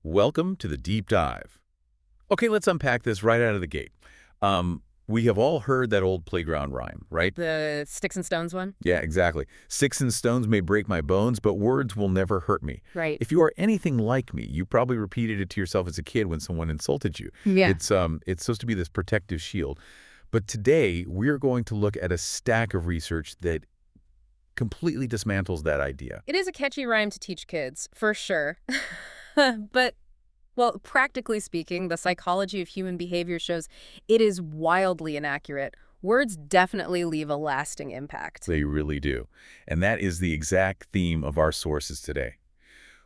Welcome to the deep dive. Okay, let's unpack this right out of the gate. We have all heard that old playground rhyme, right? The sticks and stones one? Yeah, exactly. Sticks and stones may break my bones, but words will never hurt me. Right. If you are anything like me, you probably repeated it to yourself as a kid when someone insulted you. Yeah. It's supposed to be this protective shield. But today, we're going to look at a stack of research that completely dismantles that idea. It is a catchy rhyme to teach kids, for sure. But, well, practically speaking, the psychology of human behavior shows it is wildly inaccurate. Words definitely leave a lasting impact. They really do. And that is the exact theme of our sources today.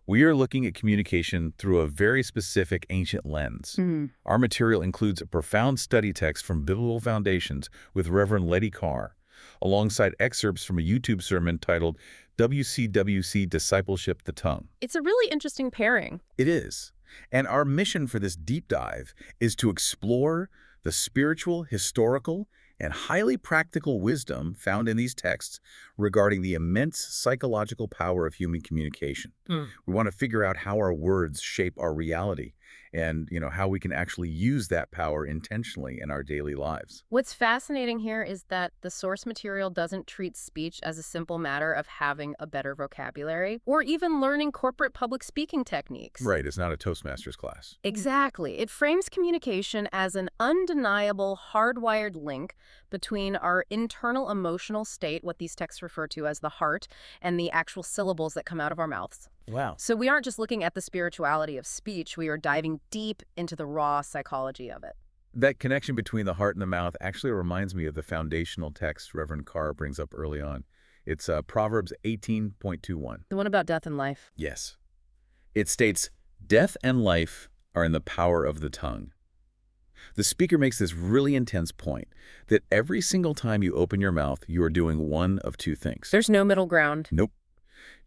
We are looking at communication through a very specific ancient lens. Our material includes a profound study text from Biblical Foundations with Reverend Lettie Carr, alongside excerpts from a YouTube sermon titled WCWC Discipleship, the Tongue. It's a really interesting pairing. It is. And our mission for this deep dive is to explore the spiritual, historical, and highly practical wisdom found in these texts regarding the immense psychological power of human communication. We want to figure out how our words shape our reality and, how we can actually use that power intentionally in our daily lives. What's fascinating here is that the source material doesn't treat speech as a simple matter of having a better vocabulary or even learning corporate public speaking techniques. Right, it's not a Toastmasters class. Exactly. It frames communication as an undeniable hardwired link between our internal emotional state, what these texts refer to as the heart, and the actual syllables that come out of our mouths. Wow. So we aren't just looking at the spirituality of speech, we are diving deep into the raw psychology of it. That connection between the heart and the mouth actually reminds me of the foundational text Reverend Carr brings up early on. It's Proverbs 18.21. The one about death and life. Yes. It states, "Death and life are in the power of the tongue." The speaker makes this really intense point that every single time you open your mouth, you are doing one of two things. There's no middle ground. Nope.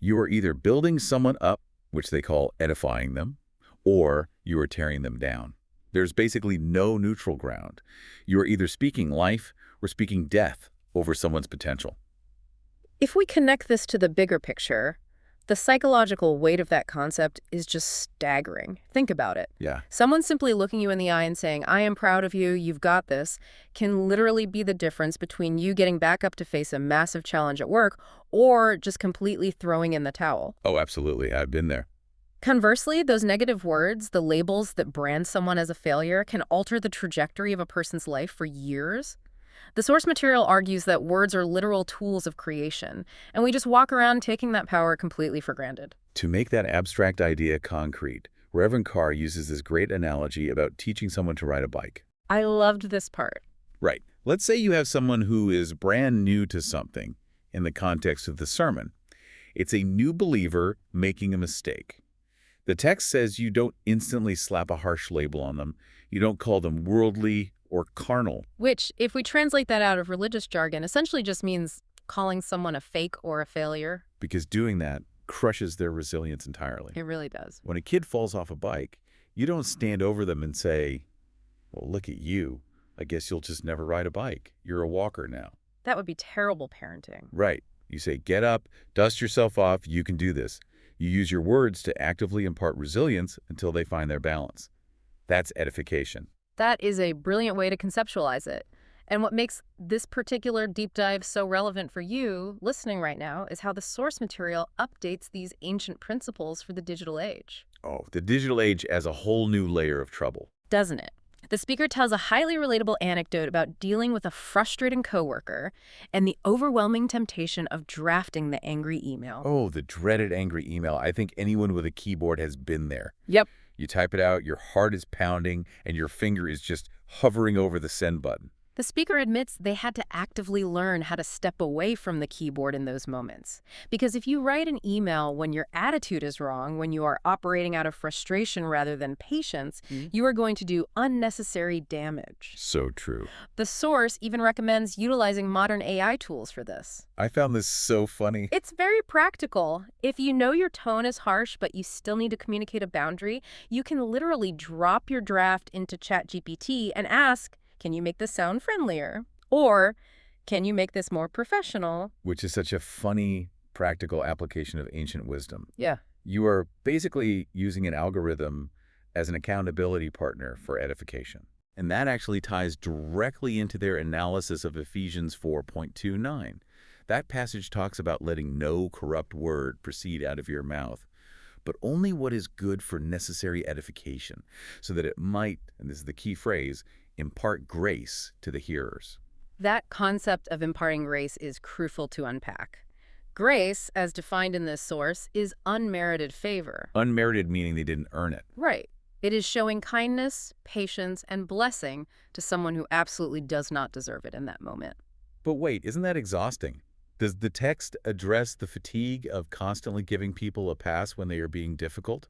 You are either building someone up, which they call edifying them, or you are tearing them down. There's basically no neutral ground. You are either speaking life or speaking death over someone's potential. If we connect this to the bigger picture, the psychological weight of that concept is just staggering. Think about it. Yeah. Someone simply looking you in the eye and saying, "I am proud of you, you've got this," can literally be the difference between you getting back up to face a massive challenge at work or just completely throwing in the towel. Oh, absolutely. I've been there. Conversely, those negative words, the labels that brand someone as a failure, can alter the trajectory of a person's life for years. The source material argues that words are literal tools of creation, and we just walk around taking that power completely for granted. To make that abstract idea concrete, Reverend Carr uses this great analogy about teaching someone to ride a bike. I loved this part. Right. Let's say you have someone who is brand new to something in the context of the sermon. It's a new believer making a mistake. The text says you don't instantly slap a harsh label on them. You don't call them worldly or carnal. Which, if we translate that out of religious jargon, essentially just means calling someone a fake or a failure. Because doing that crushes their resilience entirely. It really does. When a kid falls off a bike, you don't stand over them and say, "Well, look at you. I guess you'll just never ride a bike. You're a walker now." That would be terrible parenting. Right. You say, "Get up, dust yourself off, you can do this." You use your words to actively impart resilience until they find their balance. That's edification. That is a brilliant way to conceptualize it. And what makes this particular deep dive so relevant for you listening right now is how the source material updates these ancient principles for the digital age. Oh, the digital age adds a whole new layer of trouble. Doesn't it? The speaker tells a highly relatable anecdote about dealing with a frustrating coworker and the overwhelming temptation of drafting the angry email. Oh, the dreaded angry email. I think anyone with a keyboard has been there. Yep. You type it out, your heart is pounding, and your finger is just hovering over the send button. The speaker admits they had to actively learn how to step away from the keyboard in those moments. Because if you write an email when your attitude is wrong, when you are operating out of frustration rather than patience, you are going to do unnecessary damage. So true. The source even recommends utilizing modern AI tools for this. I found this so funny. It's very practical. If you know your tone is harsh, but you still need to communicate a boundary, you can literally drop your draft into ChatGPT and ask, "Can you make this sound friendlier?" Or, "Can you make this more professional?" Which is such a funny, practical application of ancient wisdom. Yeah. You are basically using an algorithm as an accountability partner for edification. And that actually ties directly into their analysis of Ephesians 4:29. That passage talks about letting no corrupt word proceed out of your mouth, but only what is good for necessary edification, so that it might, and this is the key phrase, impart grace to the hearers. That concept of imparting grace is crucial to unpack. Grace, as defined in this source, is unmerited favor. Unmerited meaning they didn't earn it. Right. It is showing kindness, patience, and blessing to someone who absolutely does not deserve it in that moment. But wait, isn't that exhausting? Does the text address the fatigue of constantly giving people a pass when they are being difficult?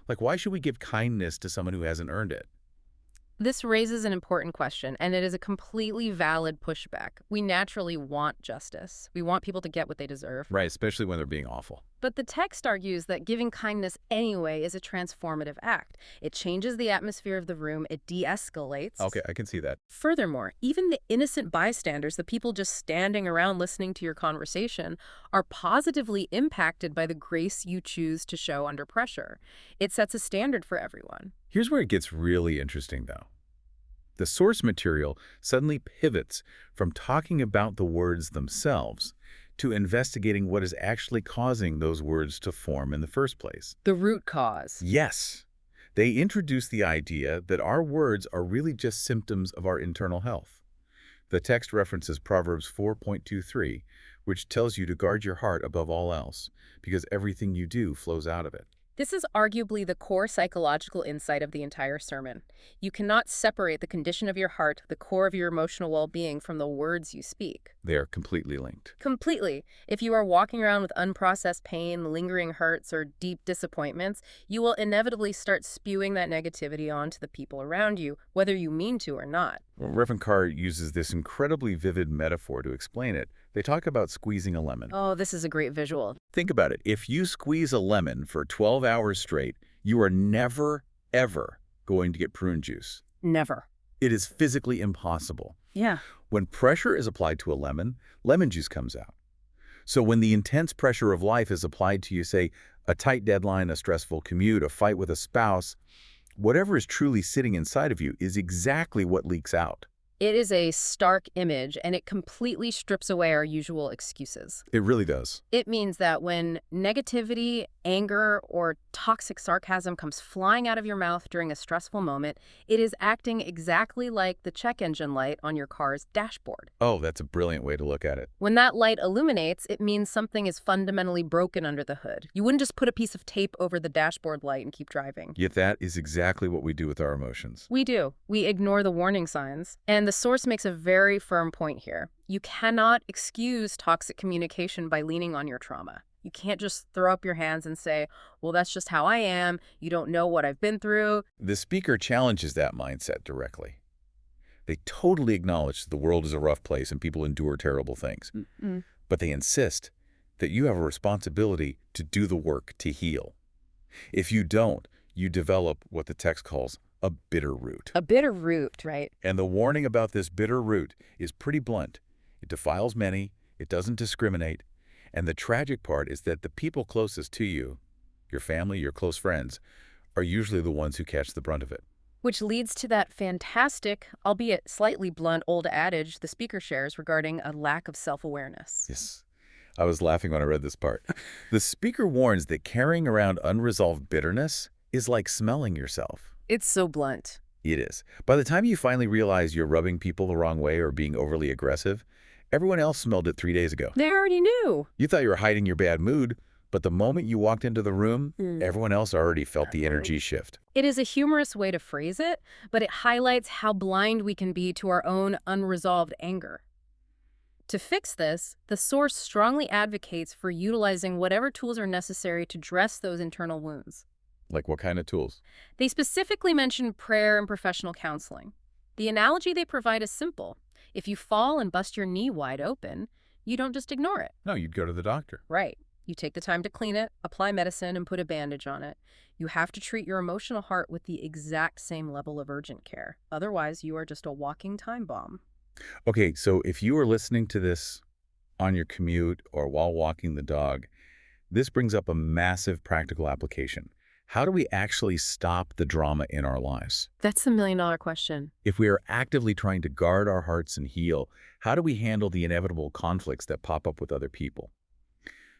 Like, why should we give kindness to someone who hasn't earned it? This raises an important question, and it is a completely valid pushback. We naturally want justice. We want people to get what they deserve. Right, especially when they're being awful. But the text argues that giving kindness anyway is a transformative act. It changes the atmosphere of the room. It de-escalates. Okay, I can see that. Furthermore, even the innocent bystanders, the people just standing around listening to your conversation, are positively impacted by the grace you choose to show under pressure. It sets a standard for everyone. Here's where it gets really interesting, though. The source material suddenly pivots from talking about the words themselves to investigating what is actually causing those words to form in the first place. The root cause. Yes, they introduce the idea that our words are really just symptoms of our internal health. The text references Proverbs 4:23, which tells you to guard your heart above all else, because everything you do flows out of it. This is arguably the core psychological insight of the entire sermon. You cannot separate the condition of your heart, the core of your emotional well-being, from the words you speak. They are completely linked. Completely. If you are walking around with unprocessed pain, lingering hurts, or deep disappointments, you will inevitably start spewing that negativity onto the people around you, whether you mean to or not. Reverend Carr uses this incredibly vivid metaphor to explain it. They talk about squeezing a lemon. Oh, this is a great visual. Think about it. If you squeeze a lemon for 12 hours straight, you are never, ever going to get prune juice. Never. It is physically impossible. Yeah. When pressure is applied to a lemon, lemon juice comes out. So when the intense pressure of life is applied to you, say, a tight deadline, a stressful commute, a fight with a spouse, whatever is truly sitting inside of you is exactly what leaks out. It is a stark image, and it completely strips away our usual excuses. It really does. It means that when negativity, anger, or toxic sarcasm comes flying out of your mouth during a stressful moment, it is acting exactly like the check engine light on your car's dashboard. Oh, that's a brilliant way to look at it. When that light illuminates, it means something is fundamentally broken under the hood. You wouldn't just put a piece of tape over the dashboard light and keep driving. Yet that is exactly what we do with our emotions. We do. We ignore the warning signs. And the source makes a very firm point here. You cannot excuse toxic communication by leaning on your trauma. You can't just throw up your hands and say, well, that's just how I am. You don't know what I've been through. The speaker challenges that mindset directly. They totally acknowledge that the world is a rough place and people endure terrible things. But they insist that you have a responsibility to do the work to heal. If you don't, you develop what the text calls a bitter root. A bitter root, right? And the warning about this bitter root is pretty blunt. It defiles many, it doesn't discriminate, and the tragic part is that the people closest to you, your family, your close friends, are usually the ones who catch the brunt of it. Which leads to that fantastic, albeit slightly blunt, old adage the speaker shares regarding a lack of self-awareness. Yes. I was laughing when I read this part. The speaker warns that carrying around unresolved bitterness is like smelling yourself. It's so blunt. It is. By the time you finally realize you're rubbing people the wrong way or being overly aggressive, everyone else smelled it 3 days ago. They already knew. You thought you were hiding your bad mood, but the moment you walked into the room, everyone else already felt the energy shift. It is a humorous way to phrase it, but it highlights how blind we can be to our own unresolved anger. To fix this, the source strongly advocates for utilizing whatever tools are necessary to dress those internal wounds. Like what kind of tools? They specifically mention prayer and professional counseling. The analogy they provide is simple. If you fall and bust your knee wide open, you don't just ignore it. No, you'd go to the doctor. Right. You take the time to clean it, apply medicine, and put a bandage on it. You have to treat your emotional heart with the exact same level of urgent care. Otherwise, you are just a walking time bomb. Okay, so if you are listening to this on your commute or while walking the dog, this brings up a massive practical application. How do we actually stop the drama in our lives? That's the million-dollar question. If we are actively trying to guard our hearts and heal, how do we handle the inevitable conflicts that pop up with other people?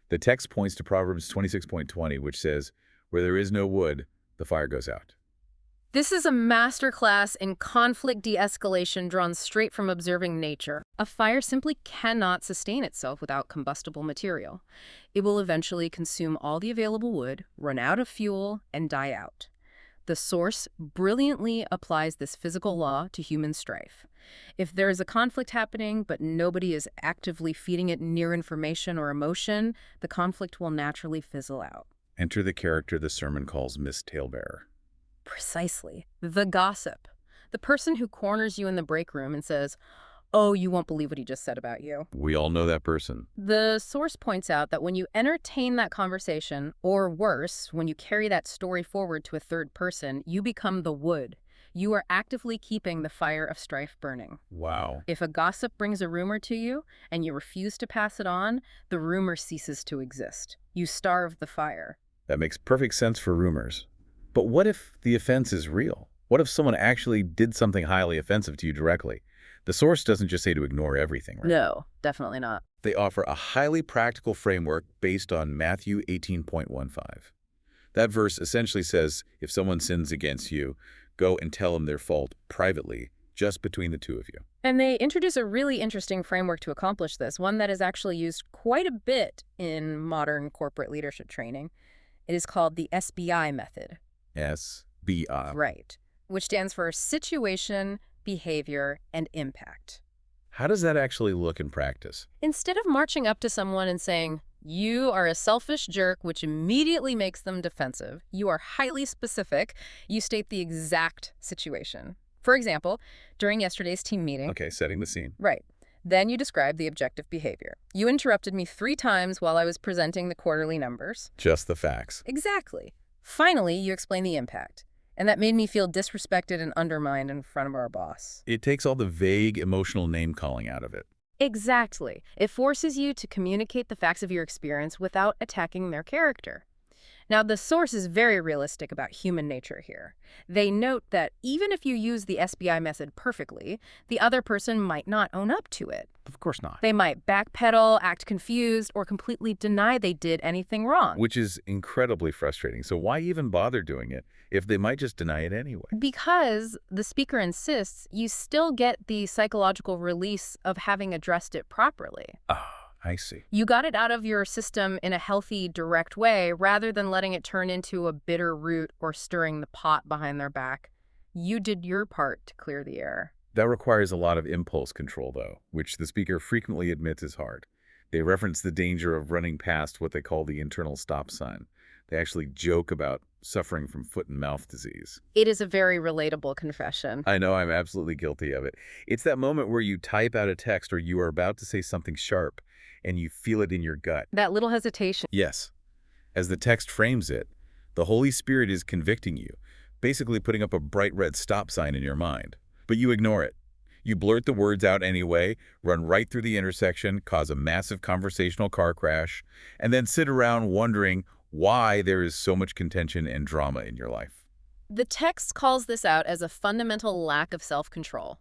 The text points to Proverbs 26:20, which says, "Where there is no wood, the fire goes out." This is a masterclass in conflict de-escalation drawn straight from observing nature. A fire simply cannot sustain itself without combustible material. It will eventually consume all the available wood, run out of fuel, and die out. The source brilliantly applies this physical law to human strife. If there is a conflict happening, but nobody is actively feeding it near information or emotion, the conflict will naturally fizzle out. Enter the character the sermon calls Miss Talebearer. Precisely. The gossip. The person who corners you in the break room and says, "Oh, you won't believe what he just said about you." We all know that person. The source points out that when you entertain that conversation, or worse, when you carry that story forward to a third person, you become the wood. You are actively keeping the fire of strife burning. Wow. If a gossip brings a rumor to you and you refuse to pass it on, the rumor ceases to exist. You starve the fire. That makes perfect sense for rumors. But what if the offense is real? What if someone actually did something highly offensive to you directly? The source doesn't just say to ignore everything, right? No, definitely not. They offer a highly practical framework based on Matthew 18:15. That verse essentially says, if someone sins against you, go and tell them their fault privately, just between the two of you. And they introduce a really interesting framework to accomplish this, one that is actually used quite a bit in modern corporate leadership training. It is called the SBI method. SBI. Right, which stands for Situation, Behavior, and Impact. How does that actually look in practice? Instead of marching up to someone and saying, "You are a selfish jerk," which immediately makes them defensive, you are highly specific. You state the exact situation. For example, during yesterday's team meeting. Okay, setting the scene. Right. Then you describe the objective behavior. You interrupted me 3 times while I was presenting the quarterly numbers. Just the facts. Exactly. Finally, you explain the impact. And that made me feel disrespected and undermined in front of our boss. It takes all the vague emotional name-calling out of it. Exactly. It forces you to communicate the facts of your experience without attacking their character. Now, the source is very realistic about human nature here. They note that even if you use the SBI method perfectly, the other person might not own up to it. Of course not. They might backpedal, act confused, or completely deny they did anything wrong. Which is incredibly frustrating. So why even bother doing it if they might just deny it anyway? Because the speaker insists, you still get the psychological release of having addressed it properly. Ah, I see. You got it out of your system in a healthy, direct way rather than letting it turn into a bitter root or stirring the pot behind their back. You did your part to clear the air. That requires a lot of impulse control, though, which the speaker frequently admits is hard. They reference the danger of running past what they call the internal stop sign. They actually joke about suffering from foot and mouth disease. It is a very relatable confession. I know, I'm absolutely guilty of it. It's that moment where you type out a text or you are about to say something sharp and you feel it in your gut. That little hesitation. Yes. As the text frames it, the Holy Spirit is convicting you, basically putting up a bright red stop sign in your mind. But you ignore it. You blurt the words out anyway, run right through the intersection, cause a massive conversational car crash, and then sit around wondering why there is so much contention and drama in your life. The text calls this out as a fundamental lack of self-control.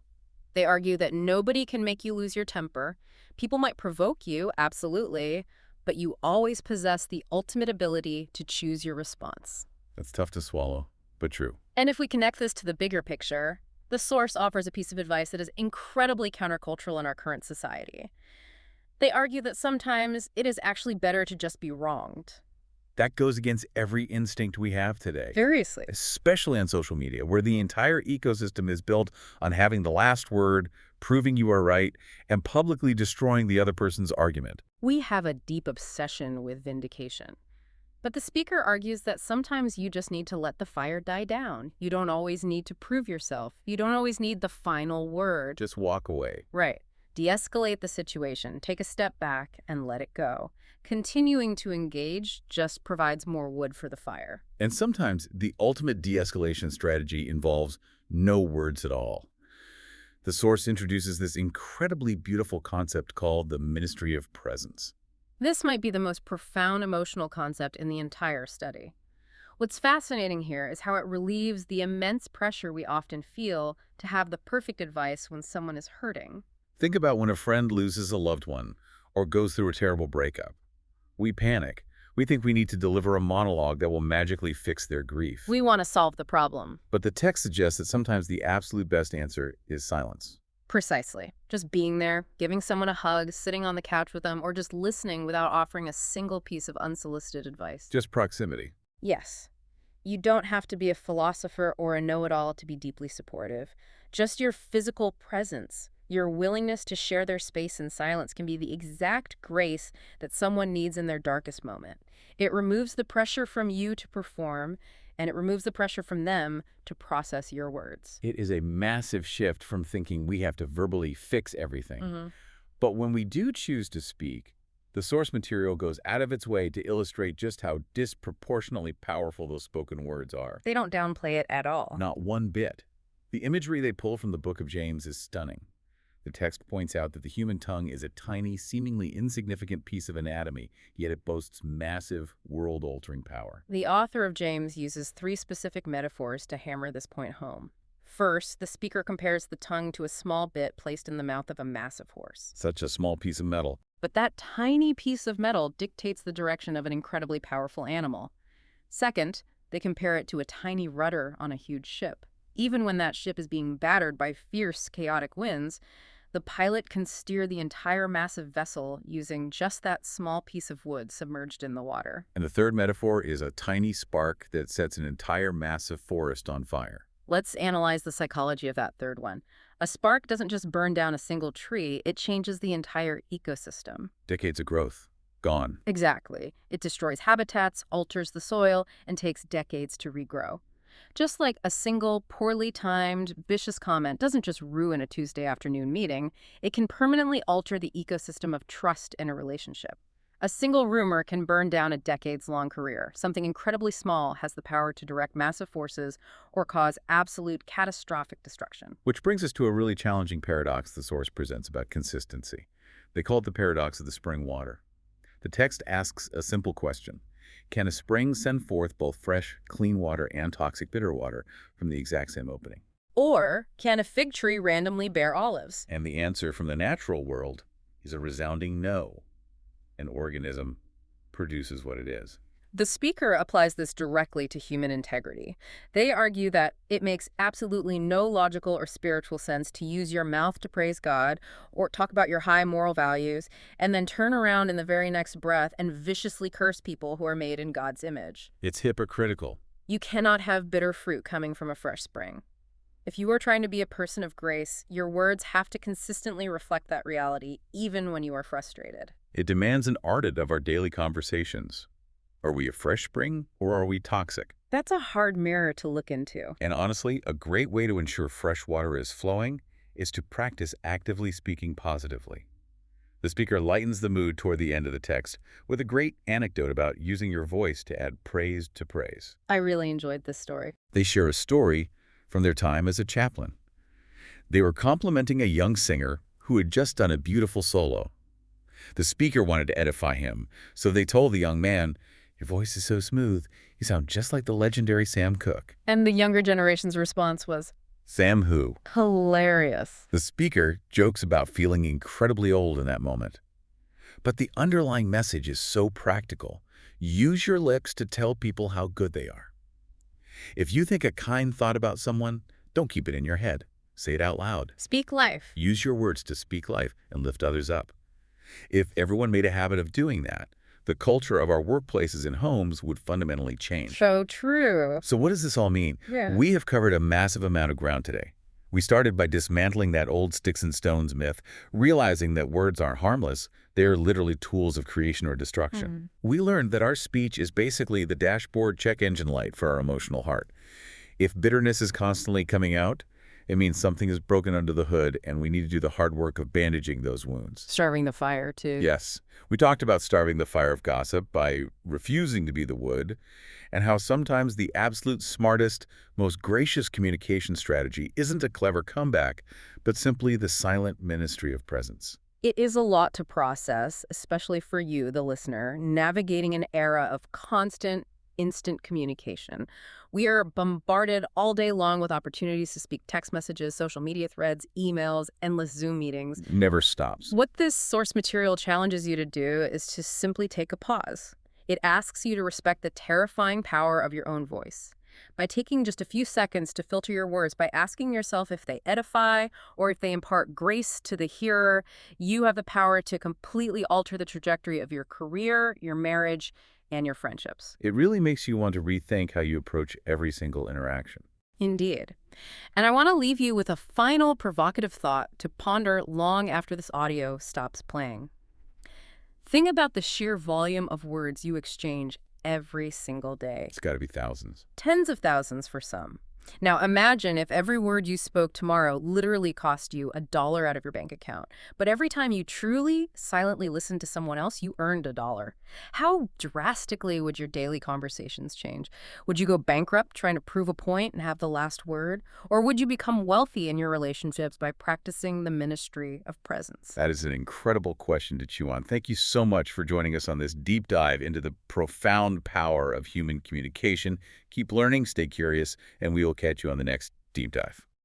They argue that nobody can make you lose your temper. People might provoke you, absolutely, but you always possess the ultimate ability to choose your response. That's tough to swallow, but true. And if we connect this to the bigger picture, the source offers a piece of advice that is incredibly countercultural in our current society. They argue that sometimes it is actually better to just be wronged. That goes against every instinct we have today. Seriously. Especially on social media, where the entire ecosystem is built on having the last word, proving you are right, and publicly destroying the other person's argument. We have a deep obsession with vindication. But the speaker argues that sometimes you just need to let the fire die down. You don't always need to prove yourself. You don't always need the final word. Just walk away. Right. De-escalate the situation, take a step back, and let it go. Continuing to engage just provides more wood for the fire. And sometimes the ultimate de-escalation strategy involves no words at all. The source introduces this incredibly beautiful concept called the ministry of presence. This might be the most profound emotional concept in the entire study. What's fascinating here is how it relieves the immense pressure we often feel to have the perfect advice when someone is hurting. Think about when a friend loses a loved one or goes through a terrible breakup. We panic. We think we need to deliver a monologue that will magically fix their grief. We want to solve the problem. But the text suggests that sometimes the absolute best answer is silence. Precisely. Just being there, giving someone a hug, sitting on the couch with them, or just listening without offering a single piece of unsolicited advice. Just proximity. Yes. You don't have to be a philosopher or a know-it-all to be deeply supportive. Just your physical presence, your willingness to share their space in silence can be the exact grace that someone needs in their darkest moment. It removes the pressure from you to perform, and it removes the pressure from them to process your words. It is a massive shift from thinking we have to verbally fix everything. But when we do choose to speak, the source material goes out of its way to illustrate just how disproportionately powerful those spoken words are. They don't downplay it at all. Not one bit. The imagery they pull from the book of James is stunning. The text points out that the human tongue is a tiny, seemingly insignificant piece of anatomy, yet it boasts massive, world-altering power. The author of James uses 3 specific metaphors to hammer this point home. First, the speaker compares the tongue to a small bit placed in the mouth of a massive horse. Such a small piece of metal. But that tiny piece of metal dictates the direction of an incredibly powerful animal. Second, they compare it to a tiny rudder on a huge ship. Even when that ship is being battered by fierce, chaotic winds, the pilot can steer the entire massive vessel using just that small piece of wood submerged in the water. And the third metaphor is a tiny spark that sets an entire massive forest on fire. Let's analyze the psychology of that third one. A spark doesn't just burn down a single tree, it changes the entire ecosystem. Decades of growth. Gone. Exactly. It destroys habitats, alters the soil, and takes decades to regrow. Just like a single, poorly timed, vicious comment doesn't just ruin a Tuesday afternoon meeting, it can permanently alter the ecosystem of trust in a relationship. A single rumor can burn down a decades-long career. Something incredibly small has the power to direct massive forces or cause absolute catastrophic destruction. Which brings us to a really challenging paradox the source presents about consistency. They call it the paradox of the spring water. The text asks a simple question. Can a spring send forth both fresh, clean water and toxic bitter water from the exact same opening? Or can a fig tree randomly bear olives? And the answer from the natural world is a resounding no. An organism produces what it is. The speaker applies this directly to human integrity. They argue that it makes absolutely no logical or spiritual sense to use your mouth to praise God or talk about your high moral values and then turn around in the very next breath and viciously curse people who are made in God's image. It's hypocritical. You cannot have bitter fruit coming from a fresh spring. If you are trying to be a person of grace, your words have to consistently reflect that reality, even when you are frustrated. It demands an audit of our daily conversations. Are we a fresh spring or are we toxic? That's a hard mirror to look into. And honestly, a great way to ensure fresh water is flowing is to practice actively speaking positively. The speaker lightens the mood toward the end of the text with a great anecdote about using your voice to add praise to praise. I really enjoyed this story. They share a story from their time as a chaplain. They were complimenting a young singer who had just done a beautiful solo. The speaker wanted to edify him, so they told the young man, "Your voice is so smooth, you sound just like the legendary Sam Cooke." And the younger generation's response was, "Sam who?" hilarious. The speaker jokes about feeling incredibly old in that moment. But the underlying message is so practical. Use your lips to tell people how good they are. If you think a kind thought about someone, don't keep it in your head. Say it out loud. Speak life. Use your words to speak life and lift others up. If everyone made a habit of doing that, the culture of our workplaces and homes would fundamentally change. So true. So what does this all mean? Yeah. We have covered a massive amount of ground today. We started by dismantling that old sticks and stones myth, realizing that words aren't harmless. They are literally tools of creation or destruction. We learned that our speech is basically the dashboard check engine light for our emotional heart. If bitterness is constantly coming out, it means something is broken under the hood and we need to do the hard work of bandaging those wounds. Starving the fire, too. Yes. We talked about starving the fire of gossip by refusing to be the wood, and how sometimes the absolute smartest, most gracious communication strategy isn't a clever comeback, but simply the silent ministry of presence. It is a lot to process, especially for you, the listener, navigating an era of constant, instant communication. We are bombarded all day long with opportunities to speak text messages, social media threads, emails, endless Zoom meetings. Never stops. What this source material challenges you to do is to simply take a pause. It asks you to respect the terrifying power of your own voice. By taking just a few seconds to filter your words, by asking yourself if they edify or if they impart grace to the hearer, you have the power to completely alter the trajectory of your career, your marriage, and your friendships. It really makes you want to rethink how you approach every single interaction. Indeed. And I want to leave you with a final provocative thought to ponder long after this audio stops playing. Think about the sheer volume of words you exchange every single day. It's got to be thousands. Tens of thousands for some. Now imagine if every word you spoke tomorrow literally cost you $1 out of your bank account. But every time you truly, silently listened to someone else, you earned $1. How drastically would your daily conversations change? Would you go bankrupt trying to prove a point and have the last word? Or would you become wealthy in your relationships by practicing the ministry of presence? That is an incredible question to chew on. Thank you so much for joining us on this deep dive into the profound power of human communication. Keep learning, stay curious, and we will catch you on the next deep dive.